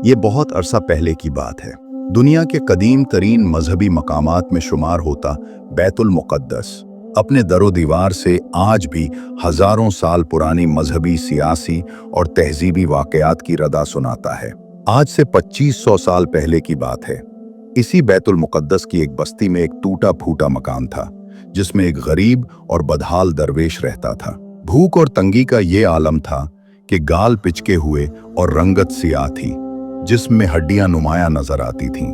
ये बहुत अरसा पहले की बात है। दुनिया के कदीम तरीन मजहबी मकामात में शुमार होता बैतुल मुक़द्दस अपने दरो दीवार से आज भी हजारों साल पुरानी मजहबी, सियासी और तहजीबी वाक़यात की रदा सुनाता है। आज से 2500 साल पहले की बात है। इसी बैतुल मुक़द्दस की एक बस्ती में एक टूटा फूटा मकान था, जिसमें एक गरीब और बदहाल दरवेश रहता था। भूख और तंगी का ये आलम था कि गाल पिचके हुए और रंगत सियाह थी, जिसमें हड्डियां नुमाया नजर आती थीं।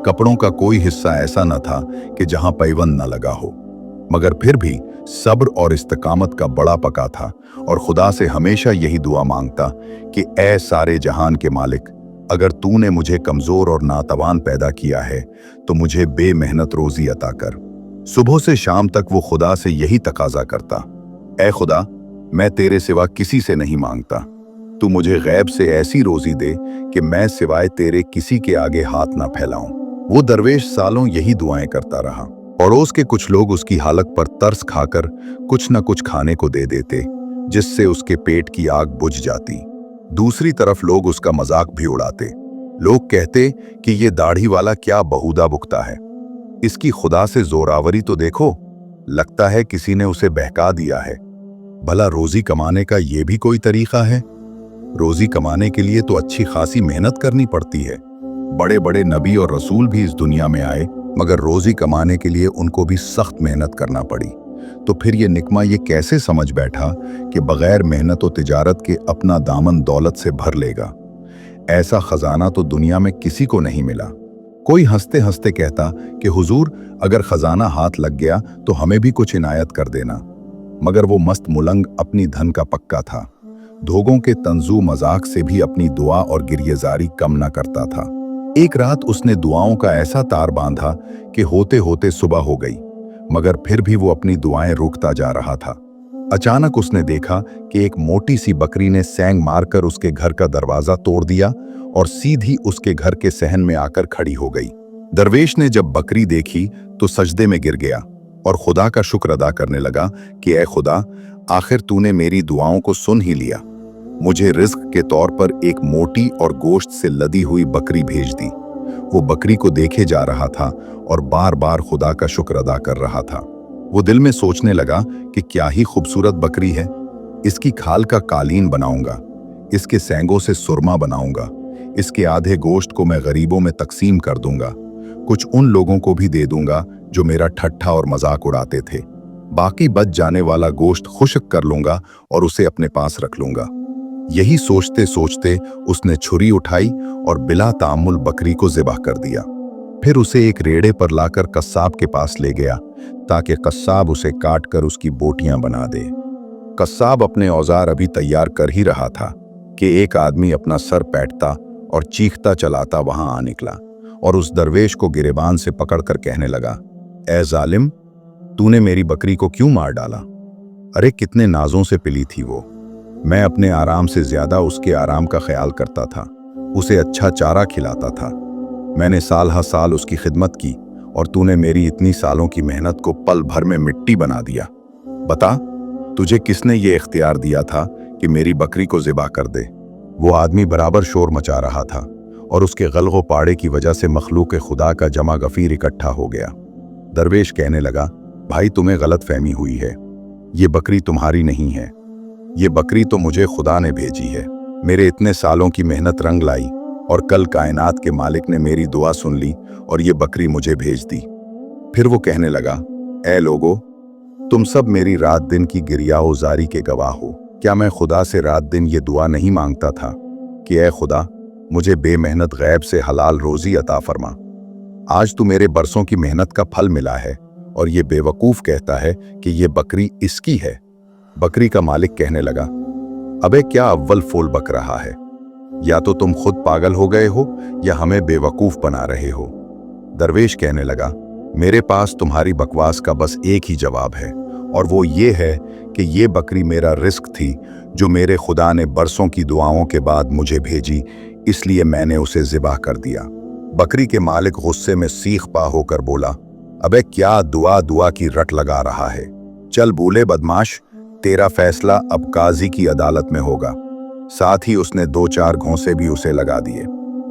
कपड़ों का कोई हिस्सा ऐसा न था कि जहां पैबंद न लगा हो, मगर फिर भी सब्र और इस्तकामत का बड़ा पका था और खुदा से हमेशा यही दुआ मांगता कि ऐ सारे जहान के मालिक, अगर तूने मुझे कमजोर और नातवान पैदा किया है तो मुझे बेमेहनत रोजी अता कर। सुबह से शाम तक वो खुदा से यही तकाजा करता, ऐ खुदा, मैं तेरे सिवा किसी से नहीं मांगता, तू मुझे गैब से ऐसी रोजी दे कि मैं सिवाय तेरे किसी के आगे हाथ ना फैलाऊं। वो दरवेश सालों यही दुआएं करता रहा। पड़ोस के कुछ लोग उसकी हालत पर तरस खाकर कुछ न कुछ खाने को दे देते, जिससे उसके पेट की आग बुझ जाती। दूसरी तरफ लोग उसका मजाक भी उड़ाते। लोग कहते कि ये दाढ़ी वाला क्या बहुदा बुकता है, इसकी खुदा से जोरावरी तो देखो, लगता है किसी ने उसे बहका दिया है। भला रोजी कमाने का ये भी कोई तरीका है? रोजी कमाने के लिए तो अच्छी खासी मेहनत करनी पड़ती है। बड़े बड़े नबी और रसूल भी इस दुनिया में आए, मगर रोजी कमाने के लिए उनको भी सख्त मेहनत करना पड़ी। तो फिर ये निकमा ये कैसे समझ बैठा कि बगैर मेहनत और तिजारत के अपना दामन दौलत से भर लेगा? ऐसा खजाना तो दुनिया में किसी को नहीं मिला। कोई हंसते हंसते कहता कि हुजूर, अगर खजाना हाथ लग गया तो हमें भी कुछ इनायत कर देना। मगर वो मस्त मुलंग अपनी धन का पक्का था। धोगों के तंजू मजाक से भी अपनी दुआ और गिरियजारी कम न करता था। एक रात उसने दुआओं का ऐसा तार बांधा कि होते होते सुबह हो गई, मगर फिर भी वो अपनी दुआएं रोकता जा रहा था। अचानक उसने देखा कि एक मोटी सी बकरी ने सैंग मारकर उसके घर का दरवाजा तोड़ दिया और सीधी उसके घर के सहन में आकर खड़ी हो गई। दरवेश ने जब बकरी देखी तो सजदे में गिर गया और खुदा का शुक्र अदा करने लगा कि ऐ खुदा, आखिर तूने मेरी दुआओं को सुन ही लिया। मुझे रिस्क के तौर पर एक मोटी और गोश्त से लदी हुई बकरी भेज दी। वो बकरी को देखे जा रहा था और बार बार खुदा का शुक्र अदा कर रहा था। वो दिल में सोचने लगा कि क्या ही खूबसूरत बकरी है, इसकी खाल का कालीन बनाऊंगा, इसके सैंगों से सुरमा बनाऊंगा, इसके आधे गोश्त को मैं गरीबों में तकसीम कर दूंगा, कुछ उन लोगों को भी दे दूंगा जो मेरा ठट्ठा और मजाक उड़ाते थे। बाकी बच जाने वाला गोश्त खुश्क कर लूंगा और उसे अपने पास रख लूंगा। यही सोचते सोचते उसने छुरी उठाई और बिला तामुल बकरी को ज़िबह कर दिया। फिर उसे एक रेड़े पर लाकर कस्साब के पास ले गया ताकि कस्साब उसे काट कर उसकी बोटियां बना दे। कस्साब अपने औजार अभी तैयार कर ही रहा था कि एक आदमी अपना सर पैटता और चीखता चलाता वहां आ निकला और उस दरवेश को गिरेबान से पकड़कर कहने लगा, ऐ जालिम, तूने मेरी बकरी को क्यों मार डाला? अरे कितने नाजों से पिली थी वो। मैं अपने आराम से ज्यादा उसके आराम का ख्याल करता था, उसे अच्छा चारा खिलाता था। मैंने साल हर साल उसकी खिदमत की और तूने मेरी इतनी सालों की मेहनत को पल भर में मिट्टी बना दिया। बता, तुझे किसने ये इख्तियार दिया था कि मेरी बकरी को ज़िबा कर दे? वो आदमी बराबर शोर मचा रहा था और उसके गलगो पाड़े की वजह से मखलूक खुदा का जमा गफीर इकट्ठा हो गया। दरवेश कहने लगा, भाई तुम्हें गलत फहमी हुई है, ये बकरी तुम्हारी नहीं है, ये बकरी तो मुझे खुदा ने भेजी है। मेरे इतने सालों की मेहनत रंग लाई और कल कायनात के मालिक ने मेरी दुआ सुन ली और ये बकरी मुझे भेज दी। फिर वो कहने लगा, ऐ लोगो, तुम सब मेरी रात दिन की गिरियाओजारी के गवाह हो। क्या मैं खुदा से रात दिन ये दुआ नहीं मांगता था कि ऐ खुदा, मुझे बेमेहनत गैब से हलाल रोजी अता फरमा। आज तो मेरे बरसों की मेहनत का फल मिला है और ये बेवकूफ कहता है कि ये बकरी इसकी है। बकरी का मालिक कहने लगा, अबे क्या अव्वल फोल बक रहा है? या तो तुम खुद पागल हो गए हो या हमें बेवकूफ बना रहे हो। दरवेश कहने लगा, मेरे पास तुम्हारी बकवास का बस एक ही जवाब है और वो ये है कि ये बकरी मेरा रिस्क थी जो मेरे खुदा ने बरसों की दुआओं के बाद मुझे भेजी, इसलिए मैंने उसे ज़िबा कर दिया। बकरी के मालिक गुस्से में सीख पा होकर बोला, अबे क्या दुआ दुआ की रट लगा रहा है? चल भूले बदमाश, तेरा फैसला अब काजी की अदालत में होगा। साथ ही उसने 2-4 घोंसे भी उसे लगा दिए।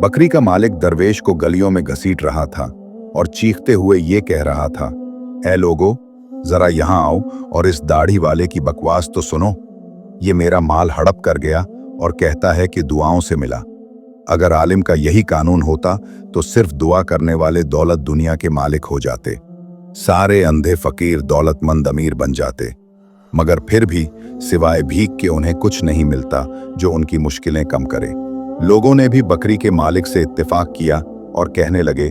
बकरी का मालिक दरवेश को गलियों में घसीट रहा था और चीखते हुए ये कह रहा था, ऐ लोगो, जरा यहाँ आओ और इस दाढ़ी वाले की बकवास तो सुनो। ये मेरा माल हड़प कर गया और कहता है कि दुआओं से मिला। अगर आलिम का यही कानून होता तो सिर्फ दुआ करने वाले दौलत दुनिया के मालिक हो जाते, सारे अंधे फकीर दौलतमंद अमीर बन जाते। मगर फिर भी सिवाय भीख के उन्हें कुछ नहीं मिलता जो उनकी मुश्किलें कम करे। लोगों ने भी बकरी के मालिक से इत्तेफाक किया और कहने लगे,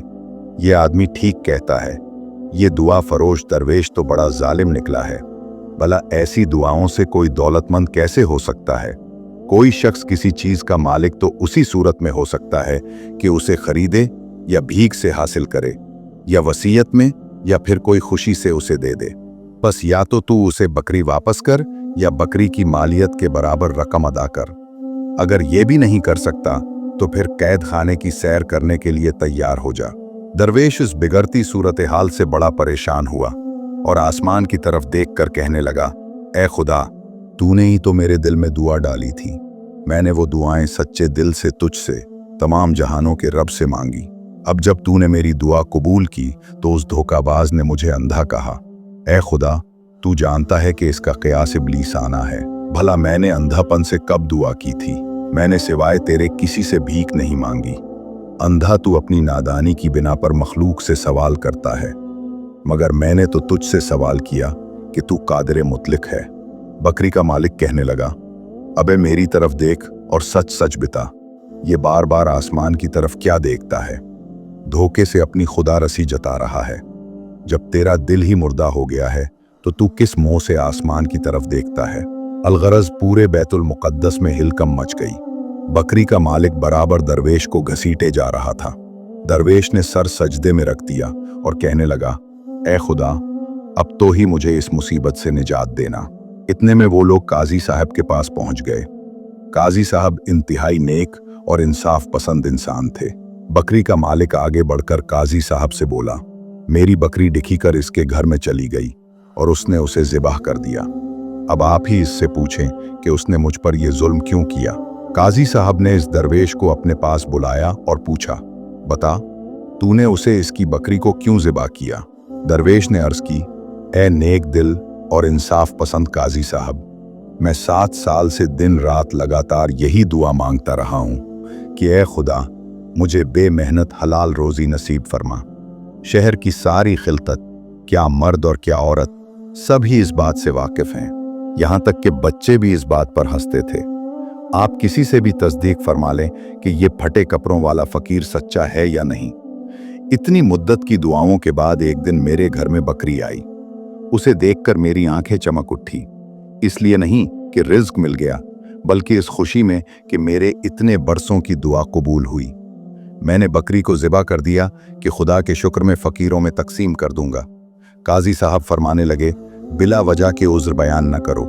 ये आदमी ठीक कहता है, ये दुआ फरोश दरवेश तो बड़ा जालिम निकला है। भला ऐसी दुआओं से कोई दौलतमंद कैसे हो सकता है? कोई शख्स किसी चीज का मालिक तो उसी सूरत में हो सकता है कि उसे खरीदे या भीख से हासिल करे, या वसीयत में, या फिर कोई खुशी से उसे दे दे। बस या तो तू उसे बकरी वापस कर या बकरी की मालियत के बराबर रकम अदा कर। अगर ये भी नहीं कर सकता तो फिर कैद खाने की सैर करने के लिए तैयार हो जा। दरवेश इस बिगड़ती सूरत हाल से बड़ा परेशान हुआ और आसमान की तरफ देखकर कहने लगा, ऐ खुदा, तूने ही तो मेरे दिल में दुआ डाली थी। मैंने वो दुआएं सच्चे दिल से तुझसे, तमाम जहानों के रब से मांगी। अब जब तूने मेरी दुआ कबूल की तो उस धोखाबाज ने मुझे अंधा कहा। ऐ खुदा, तू जानता है कि इसका क़ियास इब्लीस आना है। भला मैंने अंधापन से कब दुआ की थी? मैंने सिवाय तेरे किसी से भीख नहीं मांगी। अंधा तू अपनी नादानी की बिना पर मखलूक से सवाल करता है, मगर मैंने तो तुझसे सवाल किया कि तू कादिर मुतलिक है। बकरी का मालिक कहने लगा, अबे मेरी तरफ देख और सच सच बिता। ये बार बार आसमान की तरफ क्या देखता है? धोखे से अपनी खुदा रसी जता रहा है। जब तेरा दिल ही मुर्दा हो गया है तो तू किस मुंह से आसमान की तरफ देखता है? अलगरज पूरे बैतुल मुकद्दस में हिलकम मच गई। बकरी का मालिक बराबर दरवेश को घसीटे जा रहा था। दरवेश ने सर सजदे में रख दिया और कहने लगा, ऐ खुदा, अब तो ही मुझे इस मुसीबत से निजात देना। इतने में वो लोग काजी साहब के पास पहुंच गए। काजी साहब इंतहाई नेक और इंसाफ पसंद इंसान थे। बकरी का मालिक आगे बढ़कर काजी साहब से बोला, मेरी बकरी डिखी कर इसके घर में चली गई और उसने उसे ज़िबाह कर दिया। अब आप ही इससे पूछें कि उसने मुझ पर यह जुल्म क्यों किया। काजी साहब ने इस दरवेश को अपने पास बुलाया और पूछा, बता, तूने उसे इसकी बकरी को क्यों ज़िबाह किया? दरवेश ने अर्ज की, ए नेक दिल और इंसाफ पसंद काजी साहब, मैं 7 साल से दिन रात लगातार यही दुआ मांगता रहा हूँ कि ए खुदा, मुझे बेमेहनत हलाल रोजी नसीब फरमा। शहर की सारी खिलतत, क्या मर्द और क्या औरत, सब ही इस बात से वाकिफ हैं। यहाँ तक कि बच्चे भी इस बात पर हंसते थे। आप किसी से भी तस्दीक फरमा लें कि ये फटे कपड़ों वाला फकीर सच्चा है या नहीं। इतनी मुद्दत की दुआओं के बाद एक दिन मेरे घर में बकरी आई। उसे देखकर मेरी आंखें चमक उठी। इसलिए नहीं कि रिज्क मिल गया, बल्कि इस खुशी में कि मेरे इतने बरसों की दुआ कबूल हुई। मैंने बकरी को ज़िबा कर दिया कि खुदा के शुक्र में फ़कीरों में तकसीम कर दूंगा। काजी साहब फरमाने लगे, बिला वजह के उज़्र बयान न करो।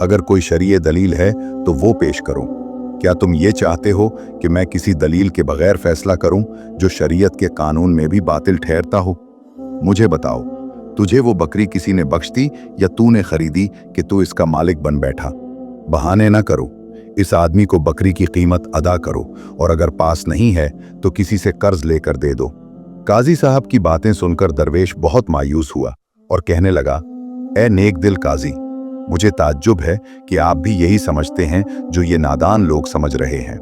अगर कोई शरीय दलील है तो वो पेश करो। क्या तुम ये चाहते हो कि मैं किसी दलील के बगैर फैसला करूं जो शरीयत के कानून में भी बातिल ठहरता हो? मुझे बताओ, तुझे वो बकरी किसी ने बख्श दी या तूने खरीदी कि तू इसका मालिक बन बैठा? बहाने ना करो, इस आदमी को बकरी की कीमत अदा करो, और अगर पास नहीं है तो किसी से कर्ज लेकर दे दो। काजी साहब की बातें सुनकर दरवेश बहुत मायूस हुआ और कहने लगा, ए नेक दिल काजी, मुझे ताज्जुब है कि आप भी यही समझते हैं जो ये नादान लोग समझ रहे हैं।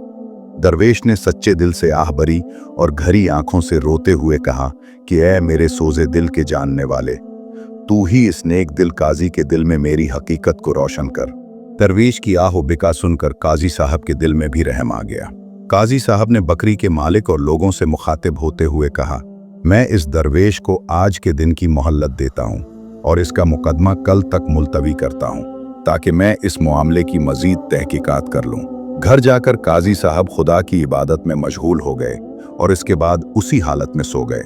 दरवेश ने सच्चे दिल से आह भरी और घरी आंखों से रोते हुए कहा कि ऐ मेरे सोजे दिल के जानने वाले, तू ही इस नेक दिल काजी के दिल में मेरी हकीकत को रोशन कर। दरवेश की आहो बिका सुनकर काजी साहब के दिल में भी रहम आ गया। काजी साहब ने बकरी के मालिक और लोगों से मुखातिब होते हुए कहा, मैं इस दरवेश को आज के दिन की मोहल्लत देता हूँ और इसका मुकदमा कल तक मुलतवी करता हूँ, ताकि मैं इस मामले की मजीद तहकीकात कर लूँ। घर जाकर काजी साहब खुदा की इबादत में मशगूल हो गए और इसके बाद उसी हालत में सो गए।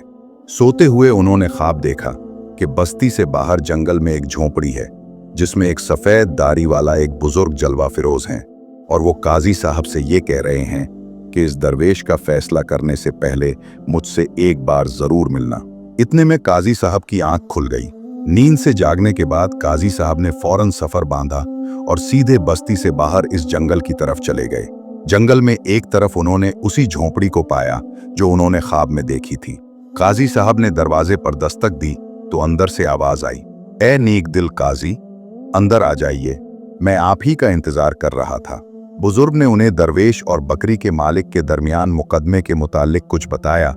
सोते हुए उन्होंने ख्वाब देखा कि बस्ती से बाहर जंगल में एक झोंपड़ी है जिसमें एक सफ़ेद दाढ़ी वाला एक बुजुर्ग जलवा फिरोज हैं, और वो काजी साहब से ये कह रहे हैं कि इस दरवेश का फैसला करने से पहले मुझसे एक बार ज़रूर मिलना। इतने में काजी साहब की आंख खुल गई। नींद से जागने के बाद काजी साहब ने फौरन सफ़र बांधा और सीधे बस्ती से बाहर इस जंगल की तरफ चले गए। जंगल में एक तरफ उन्होंने उसी झोंपड़ी को पाया जो उन्होंने ख्वाब में देखी थी। काजी साहब ने दरवाजे पर दस्तक दी तो अंदर से आवाज आई, ए नेक दिल काजी, अंदर आ जाइए, मैं आप ही का इंतजार कर रहा था। बुजुर्ग ने उन्हें दरवेश और बकरी के मालिक के दरमियान मुकदमे के मुतालिक कुछ बताया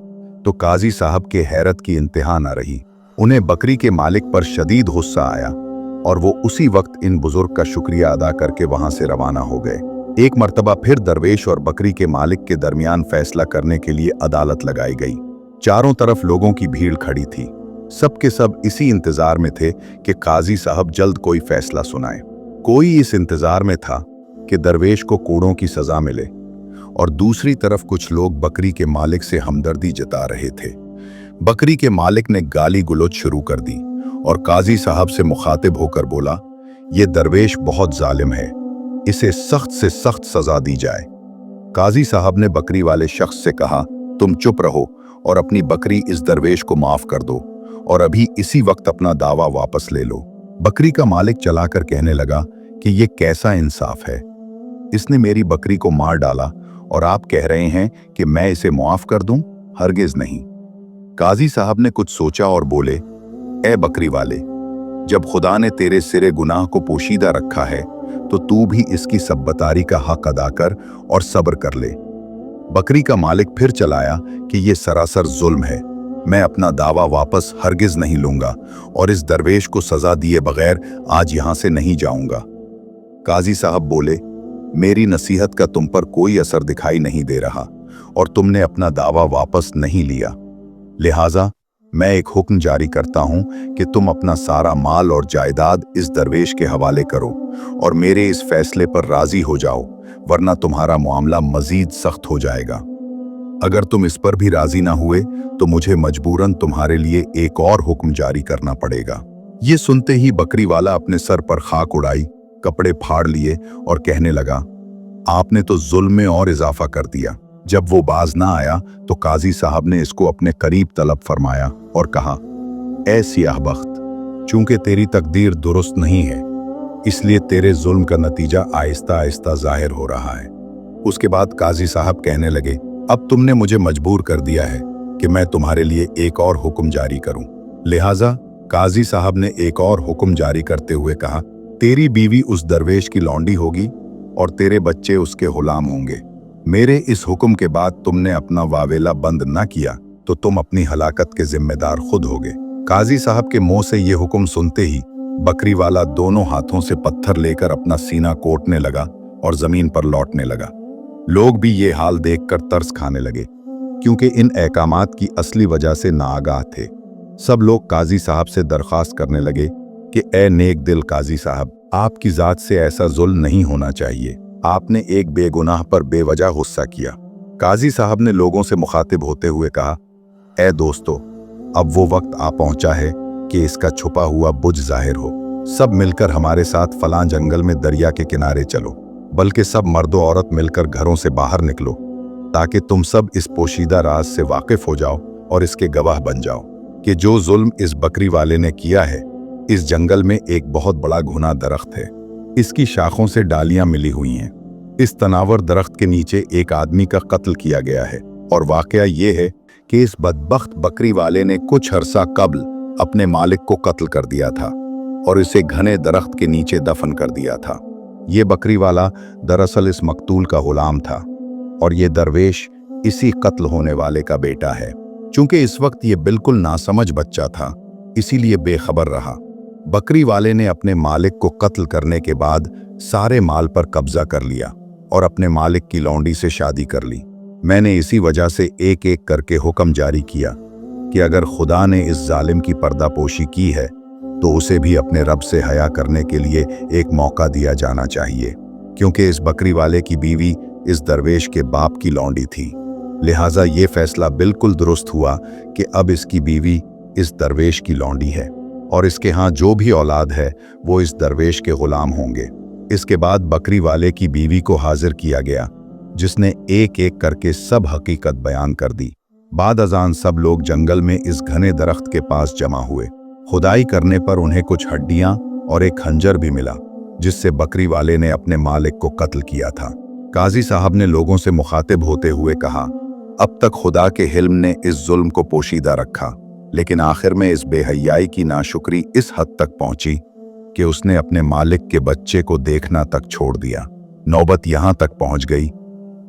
तो काजी साहब के हैरत की इंतहा न रही। उन्हें बकरी के मालिक पर शदीद गुस्सा आया और वो उसी वक्त इन बुजुर्ग का शुक्रिया अदा करके वहां से रवाना हो गए। एक मर्तबा फिर दरवेश और बकरी के मालिक के दरमियान फैसला करने के लिए अदालत लगाई गई। चारों तरफ लोगों की भीड़ खड़ी थी। सब के सब इसी इंतजार में थे कि काजी साहब जल्द कोई फैसला सुनाए। कोई इस इंतजार में था कि दरवेश को कोड़ों की सजा मिले और दूसरी तरफ कुछ लोग बकरी के मालिक से हमदर्दी जता रहे थे। बकरी के मालिक ने गाली गलौज शुरू कर दी और काजी साहब से मुखातिब होकर बोला, ये दरवेश बहुत जालिम है, इसे सख्त से सख्त सजा दी जाए। काजी साहब ने बकरी वाले शख्स से कहा, तुम चुप रहो और अपनी बकरी इस दरवेश को माफ कर दो और अभी इसी वक्त अपना दावा वापस ले लो। बकरी का मालिक चलाकर कहने लगा कि ये कैसा इंसाफ है, इसने मेरी बकरी को मार डाला और आप कह रहे हैं कि मैं इसे मुआफ कर दूं? हरगिज नहीं। काजी साहब ने कुछ सोचा और बोले, ए बकरी वाले, जब खुदा ने तेरे सिरे गुनाह को पोशीदा रखा है तो तू भी इसकी सब्बतारी का हक अदा कर और सब्र कर ले। बकरी का मालिक फिर चलाया कि ये सरासर जुल्म है, मैं अपना दावा वापस हरगिज नहीं लूंगा और इस दरवेश को सजा दिए बगैर आज यहां से नहीं जाऊंगा। काजी साहब बोले, मेरी नसीहत का तुम पर कोई असर दिखाई नहीं दे रहा और तुमने अपना दावा वापस नहीं लिया, लिहाजा मैं एक हुक्म जारी करता हूं कि तुम अपना सारा माल और जायदाद इस दरवेश के हवाले करो और मेरे इस फैसले पर राजी हो जाओ, वरना तुम्हारा मामला मजीद सख्त हो जाएगा। अगर तुम इस पर भी राजी ना हुए तो मुझे मजबूरन तुम्हारे लिए एक और हुक्म जारी करना पड़ेगा। ये सुनते ही बकरी वाला अपने सर पर खाक उड़ाई, कपड़े फाड़ लिए और कहने लगा, आपने तो जुल्म में और इजाफा कर दिया। जब वो बाज ना आया तो काजी साहब ने इसको अपने करीब तलब फरमाया और कहा, ऐ सियाह बख्त, चूंकि तेरी तकदीर दुरुस्त नहीं है इसलिए तेरे जुल्म का नतीजा आहिस्ता आहिस्ता जाहिर हो रहा है। उसके बाद काजी साहब कहने लगे, अब तुमने मुझे मजबूर कर दिया है कि मैं तुम्हारे लिए एक और हुक्म जारी करूं। लिहाजा काजी साहब ने एक और हुक्म जारी करते हुए कहा, तेरी बीवी उस दरवेश की लौंडी होगी और तेरे बच्चे उसके गुलाम होंगे। मेरे इस हुक्म के बाद तुमने अपना वावेला बंद न किया तो तुम अपनी हलाकत के जिम्मेदार खुद होगे। काजी साहब के मुंह से ये हुक्म सुनते ही बकरी वाला दोनों हाथों से पत्थर लेकर अपना सीना कोटने लगा और जमीन पर लौटने लगा। लोग भी ये हाल देखकर तरस खाने लगे, क्योंकि इन अहकामात की असली वजह से नाआगाह थे। सब लोग काजी साहब से दरख्वास्त करने लगे कि ए नेक दिल काजी साहब, आपकी जात से ऐसा जुल्म नहीं होना चाहिए। आपने एक बेगुनाह पर बेवजह गुस्सा किया। काजी साहब ने लोगों से मुखातिब होते हुए कहा, ए दोस्तों, अब वो वक्त आ पहुंचा है कि इसका छुपा हुआ बुझ जाहिर हो। सब मिलकर हमारे साथ फलां जंगल में दरिया के किनारे चलो, बल्कि सब मर्दो औरत मिलकर घरों से बाहर निकलो ताकि तुम सब इस पोशीदा राज से वाकिफ हो जाओ और इसके गवाह बन जाओ कि जो जुल्म इस बकरी वाले ने किया है, इस जंगल में एक बहुत बड़ा घुना दरख्त है, इसकी शाखों से डालियां मिली हुई हैं। इस तनावर दरख्त के नीचे एक आदमी का कत्ल किया गया है और वाकया ये है कि इस बदबख्त बकरी वाले ने कुछ अरसा कब्ल अपने मालिक को कत्ल कर दिया था और इसे घने दरख्त के नीचे दफन कर दिया था। ये बकरी वाला दरअसल इस मकतूल का गुलाम था और ये दरवेश इसी कत्ल होने वाले का बेटा है। चूंकि इस वक्त ये बिल्कुल नासमझ बच्चा था, इसीलिए बेखबर रहा। बकरी वाले ने अपने मालिक को कत्ल करने के बाद सारे माल पर कब्जा कर लिया और अपने मालिक की लौंडी से शादी कर ली। मैंने इसी वजह से एक एक करके हुक्म जारी किया कि अगर खुदा ने इस जालिम की पर्दापोशी की है तो उसे भी अपने रब से हया करने के लिए एक मौका दिया जाना चाहिए, क्योंकि इस बकरी वाले की बीवी इस दरवेश के बाप की लौंडी थी। लिहाजा ये फैसला बिल्कुल दुरुस्त हुआ कि अब इसकी बीवी इस दरवेश की लौंडी है और इसके यहाँ जो भी औलाद है वो इस दरवेश के गुलाम होंगे। इसके बाद बकरी वाले की बीवी को हाजिर किया गया, जिसने एक एक करके सब हकीकत बयान कर दी। बाद अजान सब लोग जंगल में इस घने दरख्त के पास जमा हुए। खुदाई करने पर उन्हें कुछ हड्डियां और एक खंजर भी मिला, जिससे बकरी वाले ने अपने मालिक को कत्ल किया था। काजी साहब ने लोगों से मुखातिब होते हुए कहा, अब तक खुदा के हिल्म ने इस जुल्म को पोशीदा रखा, लेकिन आखिर में इस बेहयाई की नाशुक्री इस हद तक पहुंची कि उसने अपने मालिक के बच्चे को देखना तक छोड़ दिया। नौबत यहां तक पहुंच गई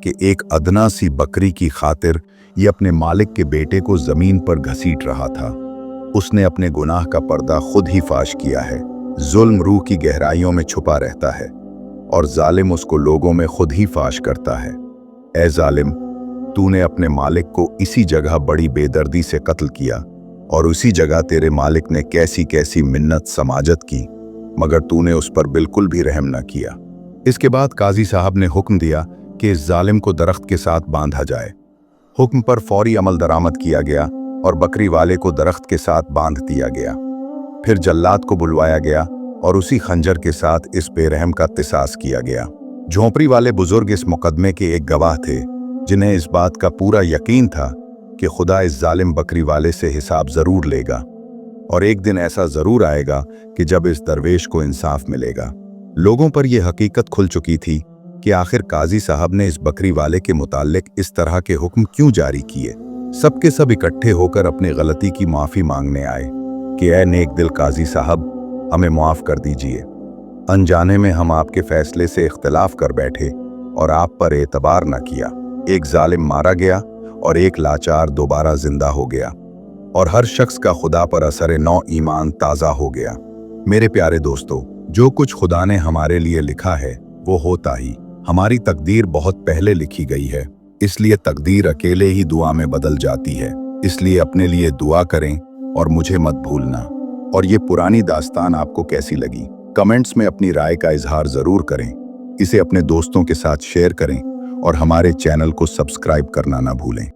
कि एक अदना सी बकरी की खातिर ये अपने मालिक के बेटे को जमीन पर घसीट रहा था। उसने अपने गुनाह का पर्दा खुद ही फाश किया है। जुल्म रूह की गहराइयों में छुपा रहता है और जालिम उसको लोगों में खुद ही फाश करता है। ए जालिम, तूने अपने मालिक को इसी जगह बड़ी बेदर्दी से कत्ल किया और उसी जगह तेरे मालिक ने कैसी कैसी मिन्नत समाजत की, मगर तूने उस पर बिल्कुल भी रहम न किया। इसके बाद काजी साहब ने हुक्म दिया कि इस जालिम को दरख्त के साथ बांधा जाए। हुक्म पर फौरी अमल दरामद किया गया और बकरी वाले को दरख्त के साथ बांध दिया गया। फिर जल्लाद को बुलवाया गया और उसी खंजर के साथ इस बेरहम का तिसास किया गया। झोंपड़ी वाले बुजुर्ग इस मुकदमे के एक गवाह थे, जिन्हें इस बात का पूरा यकीन था कि खुदा इस जालिम बकरी वाले से हिसाब जरूर लेगा और एक दिन ऐसा जरूर आएगा कि जब इस दरवेश को इंसाफ मिलेगा। लोगों पर यह हकीकत खुल चुकी थी कि आखिर काजी साहब ने इस बकरी वाले के मुताल्लिक इस तरह के हुक्म क्यों जारी किए। सबके सब इकट्ठे होकर अपनी गलती की माफी मांगने आए कि ऐ नेक दिल काजी साहब, हमें माफ कर दीजिए। अनजाने में हम आपके फैसले से इख्तिलाफ कर बैठे और आप पर एतबार न किया। एक जालिम मारा गया और एक लाचार दोबारा जिंदा हो गया और हर शख्स का खुदा पर असर नौ ईमान ताज़ा हो गया। मेरे प्यारे दोस्तों, जो कुछ खुदा ने हमारे लिए लिखा है वो होता ही। हमारी तकदीर बहुत पहले लिखी गई है, इसलिए तकदीर अकेले ही दुआ में बदल जाती है। इसलिए अपने लिए दुआ करें और मुझे मत भूलना। और ये पुरानी दास्तान आपको कैसी लगी, कमेंट्स में अपनी राय का इजहार जरूर करें। इसे अपने दोस्तों के साथ शेयर करें और हमारे चैनल को सब्सक्राइब करना ना भूलें।